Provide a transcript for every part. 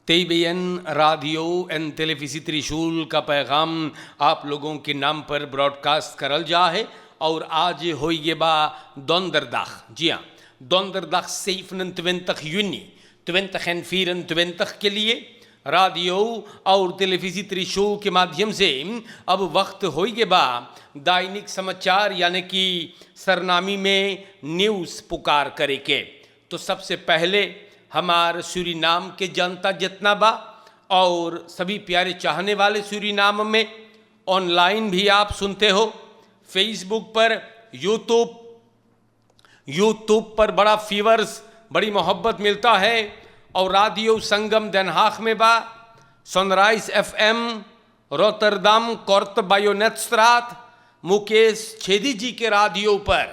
तेबियन radio and television त्रिशूल का पैगाम आप लोगों के नाम पर ब्रॉडकास्ट करल जा है। और आज होइए बा donderdag, जी हाँ, donderdag 27 juni 2024 के लिए रेडियो और टेलीविज़न त्रिशूल के माध्यम से अब वक्त होइए बा दैनिक समाचार यानी कि सरनामी में न्यूज़ पुकार करे के। तो सबसे पहले हमार सूरीनाम के जनता जितना बा और सभी प्यारे चाहने वाले सूरीनाम में ऑनलाइन भी आप सुनते हो, फेसबुक पर, यूट्यूब पर बड़ा फीवर्स, बड़ी मोहब्बत मिलता है। और रेडियो संगम den Haag में बा, सनराइज FM रोटरडम कोर्ट बायोनेटस्ट्राट मुकेश छेदी जी के रेडियो पर।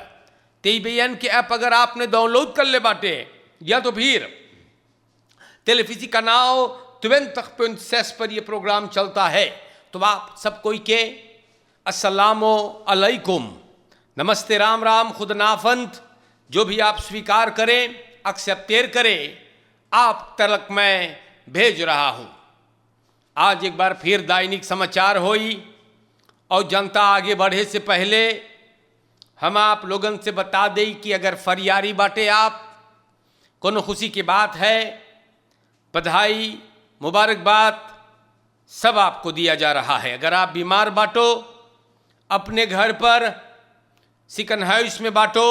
तेबियन के ऐप अगर आपने डाउनलोड कर ले बाटे या तो फिर टेलीविज़न का नाव 20.6 पर यह प्रोग्राम चलता है। तो आप सब कोई के अस्सलामो अलैकुम, नमस्ते, राम राम, खुदनाफंत, जो भी आप स्वीकार करें, एक्सेप्टेर करें, आप तलक मैं भेज रहा हूँ। आज एक बार फिर दैनिक समाचार होई और जनता आगे बढ़े से पहले हम आप लोगन से बता दें कि अगर फरियारी बाटे आप, कोनो खुशी की बात है, बधाई, मुबारकबाद सब आपको दिया जा रहा है। अगर आप बीमार बाटो, अपने घर पर चिकन हाउस में बाटो,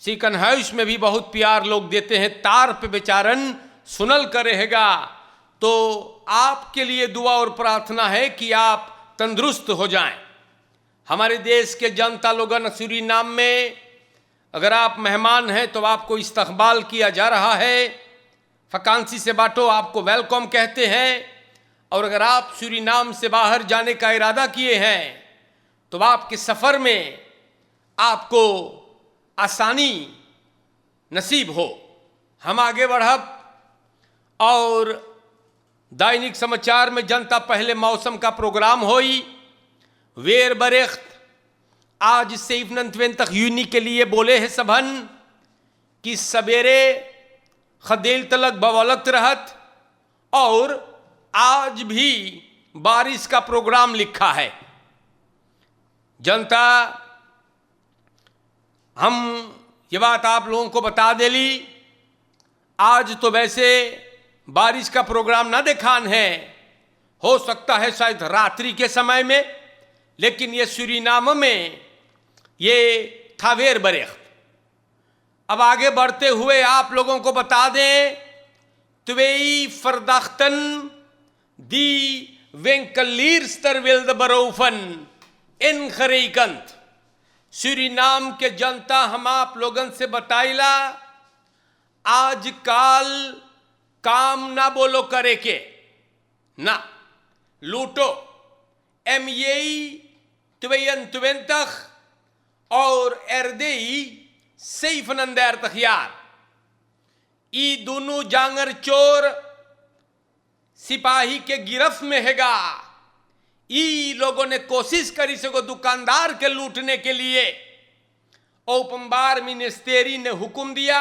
चिकन हाउस में भी बहुत प्यार लोग देते हैं, तार पे बेचारन सुनल कर रहेगा। तो आपके लिए दुआ और प्रार्थना है कि आप तंदुरुस्त हो जाएं। हमारे देश के जनता लोगन सूरीनाम में अगर आप मेहमान हैं तो आपको इस्तकबाल किया जा रहा है। फकांसी से बाटो आपको वेलकम कहते हैं। और अगर आप सूरीनाम से बाहर जाने का इरादा किए हैं तो आपके सफ़र में आपको आसानी नसीब हो। हम आगे बढ़ब और दैनिक समाचार में जनता पहले मौसम का प्रोग्राम होई। वेर बरेख्त आज 27 जून के लिए बोले हैं सबन कि सवेरे खदेल तलक बवलत रहत और आज भी बारिश का प्रोग्राम लिखा है। जनता, हम ये बात आप लोगों को बता देली, आज तो वैसे बारिश का प्रोग्राम ना दिखान है, हो सकता है शायद रात्रि के समय में, लेकिन ये सूरीनाम में ये था वेर बरेख्त। अब आगे बढ़ते हुए आप लोगों को बता दें, त्वेई फरदाख्तन दी वेंकलीरस्तर विल्द बरोफन इन खरेकंत। सूरीनाम के जनता, हम आप लोगन से बताइला, आजकल काम ना बोलो करे के ना लूटो त्वेयन त्वेंतख और एरदेई सईफनंदर तखियार। ई दोनों जांगर चोर सिपाही के गिरफ्त में हैगा। ई लोगों ने कोशिश करी सको दुकानदार के लूटने के लिए। ओपमबार मिनिस्टेरी ने हुक्म दिया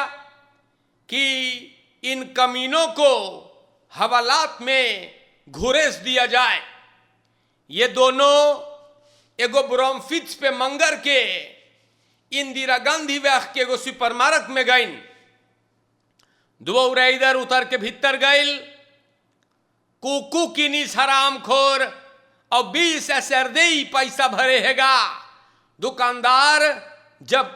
कि इन कमीनों को हवालात में घुरेस दिया जाए। ये दोनों एगो ब्रोमफिट्स पे मंगर के इंदिरा गांधी वैख के एगो सुपरमार्केट में गईन। दो इधर उतर के भीतर गईल, कुकू किनिस हराम खोर और 20 एसरदेई पैसा भरे हैगा। दुकानदार जब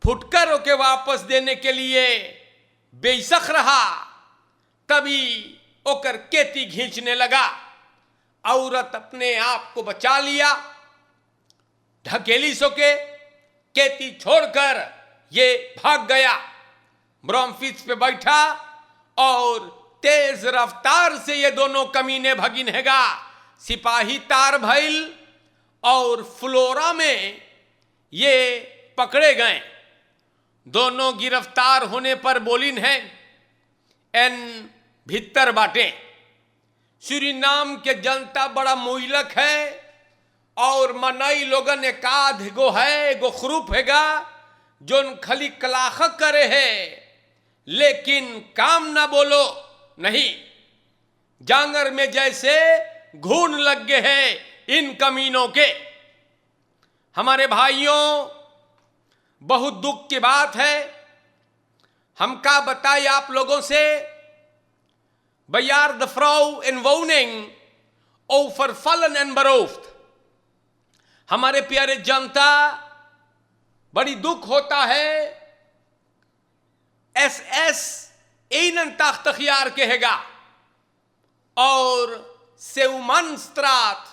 फुटकर के वापस देने के लिए बेसख रहा, तभी ओकर केती खींचने लगा। औरत अपने आप को बचा लिया, ढकेली सोके केती छोड़कर ये भाग गया। ब्रोमफिट्स पे बैठा और तेज रफ्तार से ये दोनों कमीने भगिन हैगा। सिपाही तार भइल और फ्लोरा में ये पकड़े गए। दोनों गिरफ्तार होने पर बोलिन है एन भीतर बाटे। सूरीनाम के जनता बड़ा मुइलक है और मनई लोगन एकाध गो है, गो खरूफ हैगा जोन खली कलाख करे है, लेकिन काम ना बोलो नहीं। जांगर में जैसे घून लग गए हैं इन कमीनों के। हमारे भाइयों, बहुत दुख की बात है, हम क्या बताएं आप लोगों से। Wij are de vrouw in woning overvallen en beroofd। हमारे प्यारे जनता, बड़ी दुख होता है। SS 81 jaar कहेगा और सेउमानस्ट्रात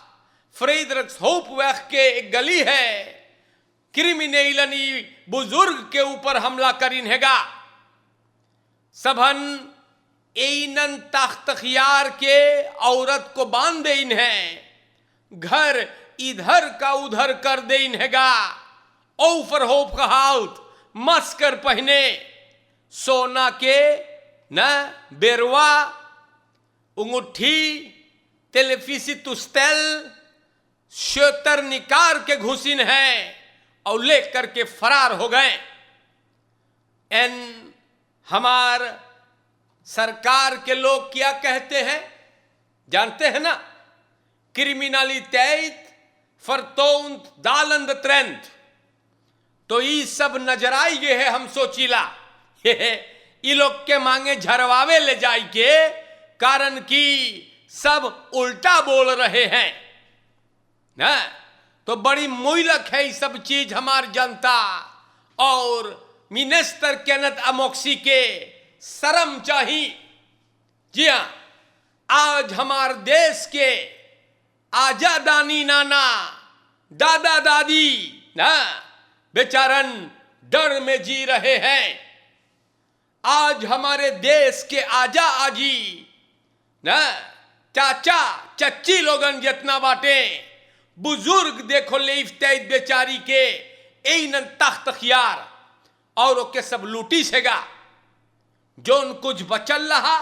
फ्रेडरिक्सहोफweg के एक गली है, क्रिमिनलनी बुजुर्ग के ऊपर हमला करीनेगा। सबन 81 jaar के औरत को बांध दे इन्हें, घर इधर का उधर कर दे इन्हेगा। ओफरहोफ का हाउत मस्कर पहने, सोना के न बेरवा अंगूठी टेलीफिसी तुस्तेल शोतर निकार के घुसिन है और लेकर के फरार हो गए। एन हमार सरकार के लोग क्या कहते हैं जानते हैं ना? क्रिमिनलिटेट vertoont dalende trend। तो ये सब नजर आई गए है। हम सोचिला ये लोग के मांगे झरवावे ले जाए के, कारण कि सब उल्टा बोल रहे हैं ना। तो बड़ी मुइलक है ये सब चीज हमार जनता और मिनिस्टर केनेथ अमोक्सी के शर्म चाहिए। जी हाँ, आज हमार देश के आजा दानी नाना दादा दादी ना बेचारन डर में जी रहे हैं। आज हमारे देश के आजा आजी ना चाचा चच्ची लोगन जितना बाटे बुजुर्ग देखो लेफ्ते बेचारी के एन तख्त खियार और ओके सब लूटी सेगा। जोन कुछ बचल रहा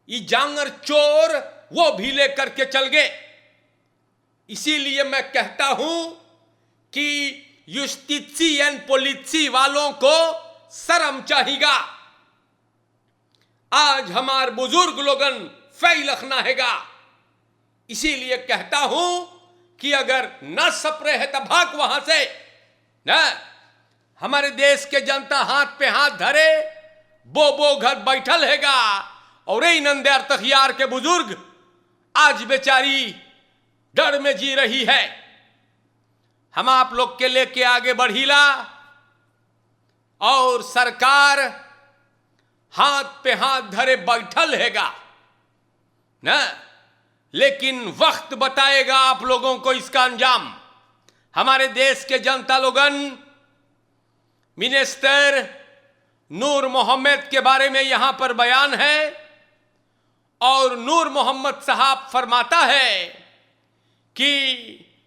ये जांगर चोर वो भी लेकर के चल गए। इसीलिए मैं कहता हूं कि युस्टिसियन पोलिसी वालों को शर्म चाहिएगा। आज हमार बुजुर्ग लोगन फैल रखना हैगा। इसीलिए कहता हूं कि अगर न सपरे है तो भाग वहां से न। हमारे देश के जनता हाथ पे हाथ धरे बो घर बैठल हैगा और ये नंदेर तखियार के बुजुर्ग आज बेचारी डर में जी रही है। हम आप लोग के लेके आगे बढ़ीला और सरकार हाथ पे हाथ धरे बैठल हैगा ना, लेकिन वक्त बताएगा आप लोगों को इसका अंजाम। हमारे देश के जनता लोगन मिनिस्टर नूर मोहम्मद के बारे में यहां पर बयान है और नूर मोहम्मद साहब फरमाता है कि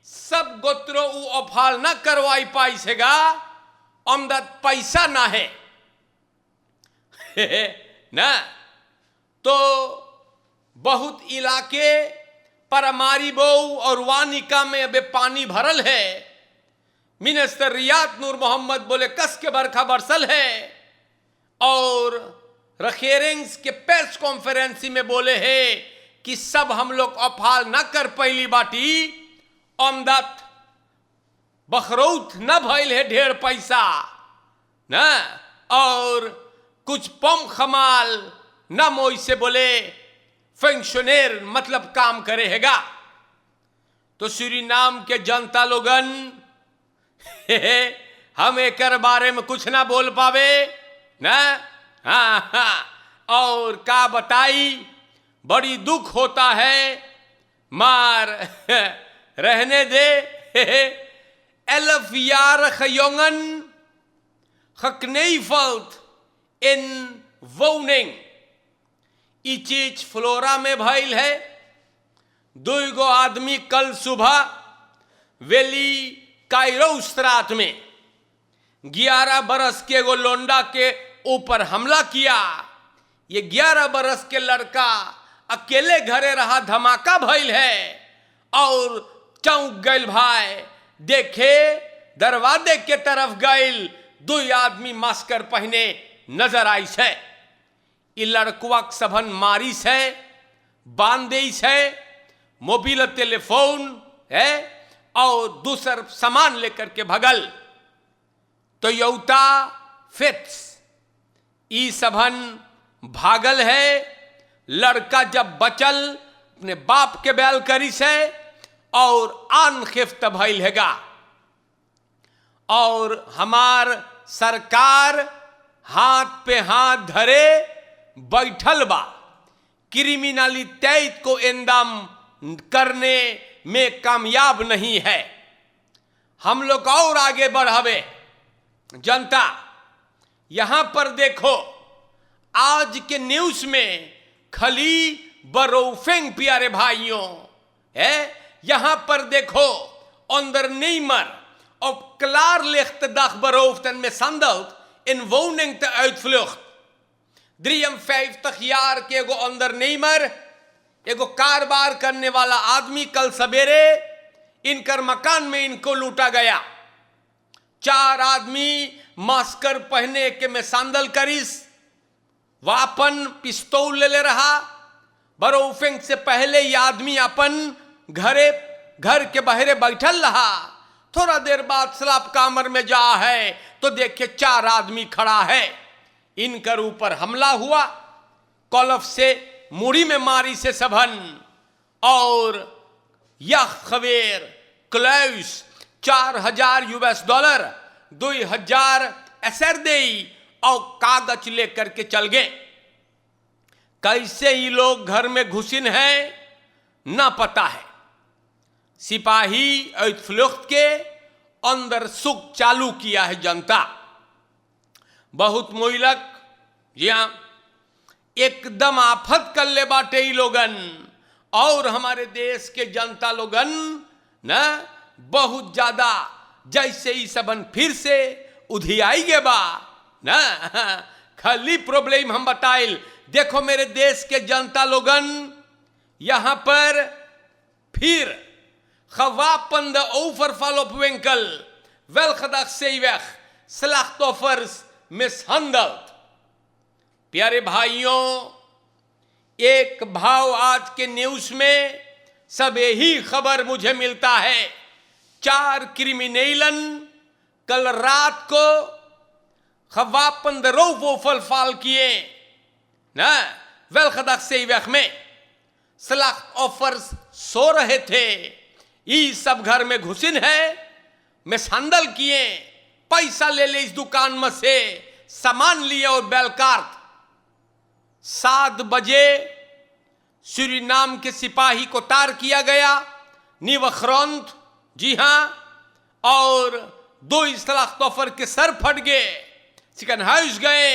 सब गोत्रो उ अफाल ना करवाई पाई सेगा अमदत पैसा ना है ना। तो बहुत इलाके परमारी बोऊ और वानिका में अबे पानी भरल है। मिनिस्टर रियाद नूर मोहम्मद बोले कस के बरखा बरसल है और रखेरेंस के प्रेस कॉन्फ्रेंस में बोले हैं कि सब हम लोग अफाल ना कर पहली बाटी अमदत बखरौत न भइल है ढेर पैसा ना और कुछ पम खमाल न मोई से बोले फंक्शनर मतलब काम करे हैगा। तो सूरीनाम के जनता लोगन हम एक बारे में कुछ ना बोल पावे ना। और का बताई बड़ी दुख होता है मार रहने दे। 11 jaar jongen gekneveld in woning। ये चीज फ्लोरा में भइल है। 2 आदमी कल सुबह वेली कायरो स्त्रात में 11 बरस के एगो लोंडा के ऊपर हमला किया। ये 11 बरस के लड़का अकेले घरे रहा, धमाका भइल है और चौंक गइल भाई। देखे दरवाजे के तरफ गइल 2 आदमी मास्कर पहने नजर आई है। ये लड़कुआ सबन मारिस है, बांध देइस है, मोबिल टेलीफोन है और दूसर सामान लेकर के भगल। टोयोटा फिट्स ई सबन भागल है। लड़का जब बचल अपने बाप के बैल करी से और अनखिफ्त भइल हैगा। और हमार सरकार हाथ पे हाथ धरे बैठल बा, क्रिमिनलिटी को इंदाम करने में कामयाब नहीं है। हम लोग और आगे बढ़ावे। जनता यहां पर देखो, आज के न्यूज में खली बरोफेंग प्यारे भाइयों है। यहां पर देखो ondernemer op klaarlichte dag beroofd en mishandeld in woning te uitvlucht। 53 jaar के एगो ondernemer, एगो कारोबार करने वाला आदमी कल सवेरे इनकर मकान में इनको लूटा गया। 4 आदमी मास्कर पहने के मिसांदल करिस, वापन पिस्तौल ले रहा। बरोफिंग से पहले ये आदमी अपन घर के बहरे बैठल रहा। थोड़ा देर बाद सलाब कामर में जा है तो देखे 4 आदमी खड़ा है। इनकर ऊपर हमला हुआ, कॉलफ से मुड़ी में मारी से सबन। और यह खबेर क्लाउस $4000 $2000 असर दे और कागज लेकर के चल गए। कैसे ये लोग घर में घुसिन है ना पता है। सिपाही फ्लुख्त के अंदर सुख चालू किया है जनता। बहुत मोइलक यहाँ एकदम आफत कर ले बाटे ई लोगन। और हमारे देश के जनता लोगन ना बहुत ज्यादा जैसे ही सबन फिर से उधियाई गे बा ना। खाली प्रॉब्लम हम बताइल। देखो मेरे देश के जनता लोगन यहां पर फिर gewapende overval op winkel, welke dag zeeweg, slachtoffers mishandeld। प्यारे भाइयों, एक भाव आज के न्यूज में सब यही खबर मुझे मिलता है। 4 क्रिमिनलन कल रात को gewapende roofoverval किए ना, welke dag zeeweg में। स्लachtoffers सो रहे थे, ये सब घर में घुसिन है, मिसहंदल किए, पैसा ले ले इस दुकान में से, सामान लिए और बेलकार्ट। 7 बजे सूरीनाम के सिपाही को तार किया गया, निवख्रंत, जी हां। और 2 स्लachtoffers के सर फट गए, सिकनहाउस गए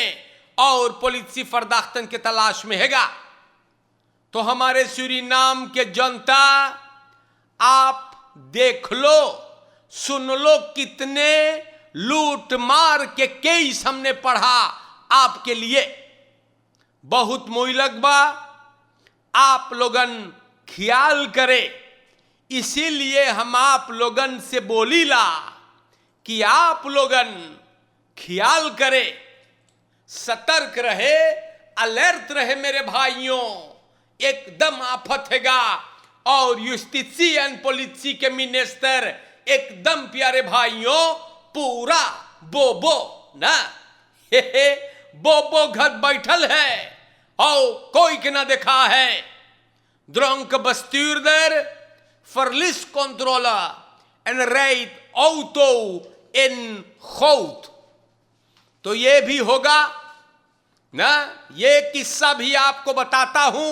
और पुलिस फरदाख्तन के तलाश में हैगा। तो हमारे सूरीनाम के जनता, आप देख लो, सुन लो, कितने लूट मार के केस हमने पढ़ा आपके लिए। बहुत मोइलक बा, आप लोगन ख्याल करे। इसीलिए हम आप लोगन से बोलीला कि आप लोगन ख्याल करे, सतर्क रहे, अलर्ट रहे मेरे भाइयों। एकदम आफत हैगा। और यूस्टिशियन पॉलिसी के मिनिस्टर एकदम प्यारे भाइयों पूरा बोबो ना बोबो घर बैठल है और कोई के ना देखा है। Dronken bestuurder verliest controle en rijdt auto in goud। तो ये भी होगा ना। ये किस्सा भी आपको बताता हूं।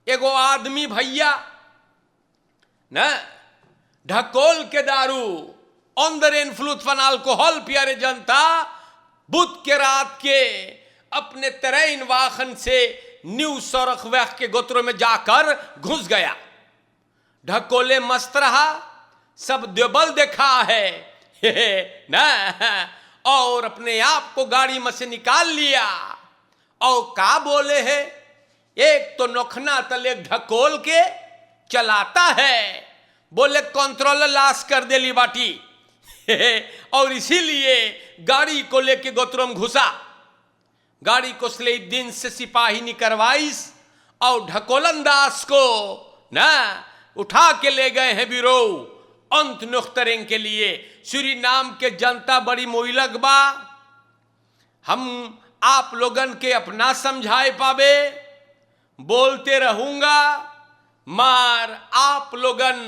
एगो आदमी भैया ना ढकोल के दारू, अंदर इन्फ्लुएंस फन अल्कोहल, प्यारे जनता, बुध के रात के अपने तरेन वाहन से न्यू सड़क वैख के गोत्रों में जाकर घुस गया। ढकोले मस्त रहा, सब देबल देखा है ना, और अपने आप को गाड़ी में से निकाल लिया। और का बोले है, एक तो नोखना तले ढकोल के चलाता है, बोले कंट्रोल लॉस कर दे ली बाटी और इसीलिए गाड़ी को लेके गोत्रों में घुसा। गाड़ी को स्लेट दिन से सिपाही निकरवाइस और ढकोलंदाज को ना उठा के ले गए हैं बिरो अंत नुख्तरें के लिए। सूरीनाम के जनता बड़ी मोइलक बा, हम आप लोगन के अपना समझाए पावे, बोलते रहूंगा मार आप लोगन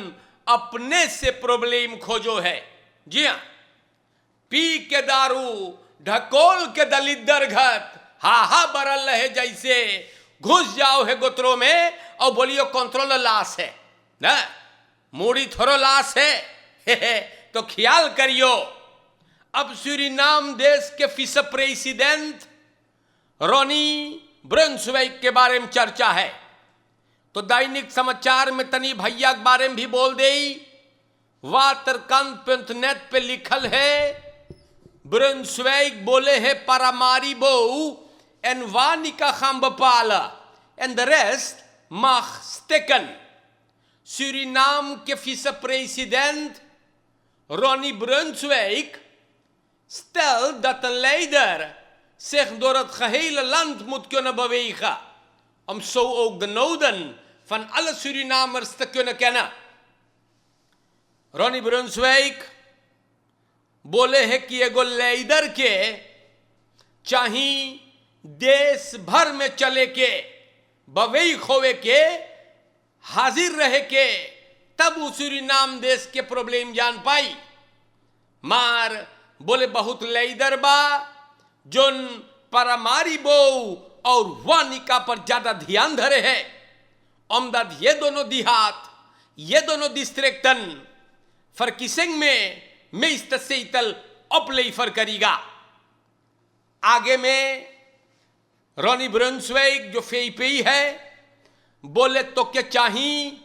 अपने से प्रॉब्लम खोजो है। जी हाँ, पी के दारू ढकोल के दलिद्दर घत हा बरल रहे जैसे घुस जाओ है गोत्रों में और बोलियो कंट्रोल लाश है ना, मूड़ी थोड़ो लाश है तो ख्याल करियो। अब सूरीनाम देश के फिस प्रेसिडेंट रोनी ब्रुन्सविक के बारे में चर्चा है, तो दैनिक समाचार में तनी भैया के बारे में भी बोल दे। वातरकांत.नेट पे लिखल है, ब्रुन्सविक बोले है पारामारिबो एंड वानिका खाम्बपाला एंड द रेस्ट माख स्टेकन। सूरीनाम के vice president Ronnie Brunswijk stelt dat een leider zich door het gehele land moet kunnen bewegen, om zo ook de noden van alle Surinamers te kunnen kennen. Ronnie Brunswijk बोले है कि एगो leader के चाहिए देश भर में चले के बवेई खोवे के हाजिर रहे के, तब वो सूरीनाम देश के प्रॉब्लम जान पाई। मार बोले बहुत लीडर बा जोन पारामारिबो और वानिका पर ज्यादा ध्यान धरे है। अमदाद ये दोनों देहात, ये दोनों डिस्ट्रिक्टन फरकिसिंग में मेस्ट सेतल अपलेफर करेगा। आगे में रोनी ब्रुन्सविक जो फेईपेई है बोले तो क्या चाहिए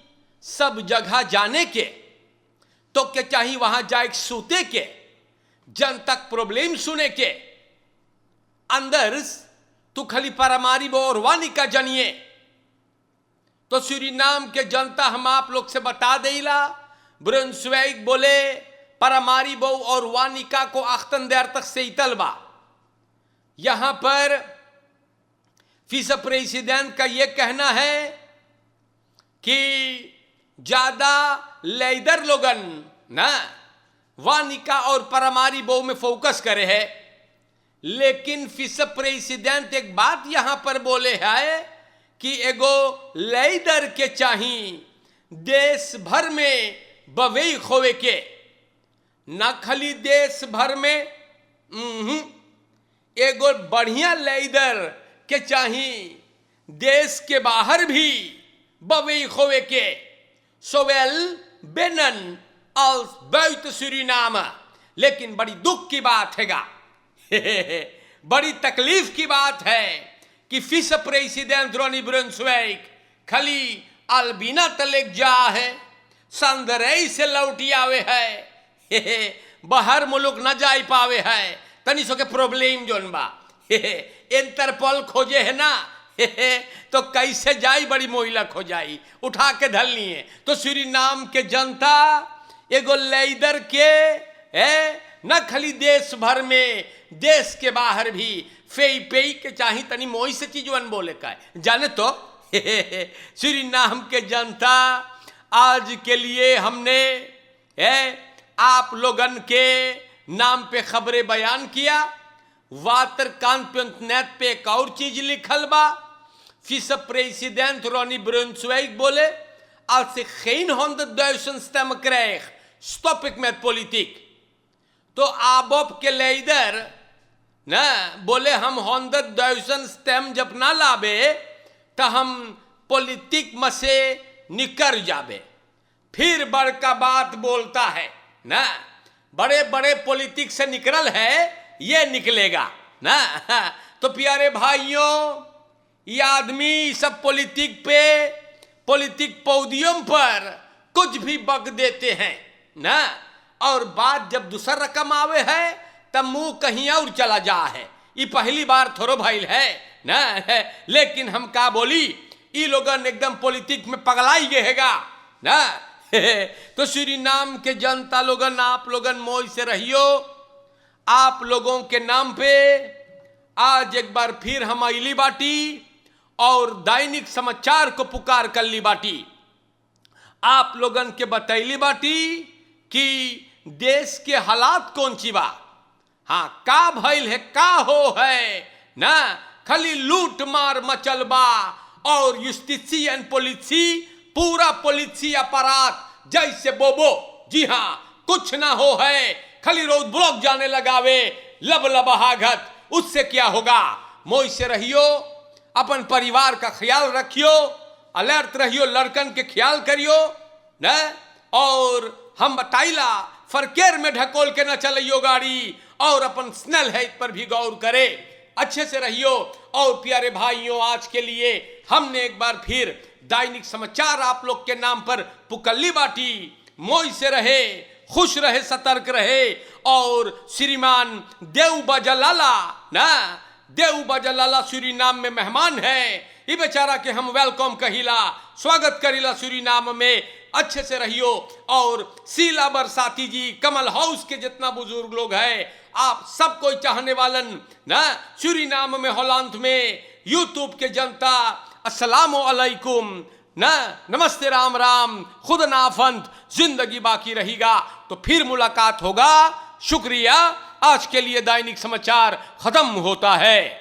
सब जगह जाने के, तो क्या चाहिए वहां जाए सूते के, जन तक प्रॉब्लम सुने के, अंदर तू खाली पारामारिबो और वानिका जनिए। तो सूरीनाम के जनता हम आप लोग से बता देला, ब्रुन्सविक बोले पारामारिबो और वानिका को अख्तन देर तक से इतलबा। यहां पर फिस प्रेसिडेंट का यह कहना है कि ज्यादा लीडर लोगन ना वानिका और पारामारिबो में फोकस करे है, लेकिन फिस प्रेसिडेंट एक बात यहां पर बोले है कि एगो लीडर के चाहिए देश भर में बवेई खोवे के, ना खाली देश भर में, एगो बढ़िया लीडर के चाहिए देश के बाहर भी बवेई खोवे के, shovel Bannon als buiten Suriname। लेकिन बड़ी दुख की बात हैगा बड़ी तकलीफ की बात है कि फिस प्रेसिडेंट रोनी ब्रुन्सविक खाली अल्बिना तलेक जा है, संदरई से लौटी आवे है, बाहर मुल्क न जा पावे है, तनी सो के प्रॉब्लम जोन बा इंटरपोल खोजे है ना तो कैसे जाई, बड़ी मोहिलक हो जाई, उठा के धल लिए। तो सूरीनाम के जनता एगो लीडर के न खाली देश भर में, देश के बाहर भी फेई पेई के चाहिए तनी मोही से चीजवन बोले का है। जाने तो सूरीनाम के जनता आज के लिए हमने आप लोगन के नाम पे खबरें बयान किया। वातरकांत.नेट पे एक और चीज लिखल बा, फिस प्रेसिडेंट रोनी ब्रुन्सविक बोले als ik geen 100.000 stemmen krijg, stop ik met politiek। तो आबोप के लीडर ना बोले हम 100,000 स्टेम जब ना लाबे तो हम पॉलिटिक में से निकर जाबे। फिर बड़का बात बोलता है ना, बड़े बड़े पॉलिटिक से निकल है, ये निकलेगा ना। तो प्यारे भाइयों, ये आदमी सब पॉलिटिक पे, पॉलिटिक पोडियम पर कुछ भी बक देते हैं ना, और बात जब दूसरा रकम आवे है तब मुंह कहीं और चला जा है। ये पहली बार थोड़ो भाईल है ना लेकिन हम का बोली, ये लोगन एकदम पॉलिटिक में पगलाई गएगा ना तो सूरीनाम के जनता लोगन, आप लोगन मौज से रहियो। आप लोगों के नाम पे आज एक बार फिर हम अली बाटी और दैनिक समाचार को पुकार कर ली बाटी। आप लोगन के बतैली बाटी कि देश के हालात कौन ची बा। हाँ, का भइल है, का हो है ना, खाली लूट मार मचल बा और यूस्टिशियन पॉलिसी, पूरा पॉलिसी अपराध जैसे बोबो, जी हाँ, कुछ ना हो है, खाली रोड ब्लॉक जाने लगावे, लब लबहागत। उससे क्या होगा? मोई से रहियो, अपन परिवार का ख्याल रखियो, अलर्ट रहियो, लड़कन के ख्याल करियो न। और हम बताइला फरकेर में ढकोल के न चलियो गाड़ी, और अपन स्नेल है पर भी गौर करे, अच्छे से रहियो। और प्यारे भाइयों, आज के लिए हमने एक बार फिर दैनिक समाचार आप लोग के नाम पर पुकल्ली बाटी। मोई से रहे, खुश रहे, सतर्क रहे। और श्रीमान देव बजलाला ना, देव बजलाला सूरीनाम में मेहमान है, ये बेचारा के हम वेलकम कहिला, स्वागत करिला सूरीनाम में। अच्छे से रहियो। और शीला बरसाती जी, कमल हाउस के जितना बुजुर्ग लोग हैं, आप सब कोई चाहने वालन ना सूरीनाम में, होलांत में, यूट्यूब के जनता, अस्सलामु अलैकुम ना, नमस्ते, राम राम, खुद नाफंत, जिंदगी बाकी रहेगा तो फिर मुलाकात होगा। शुक्रिया। आज के लिए दैनिक समाचार खत्म होता है।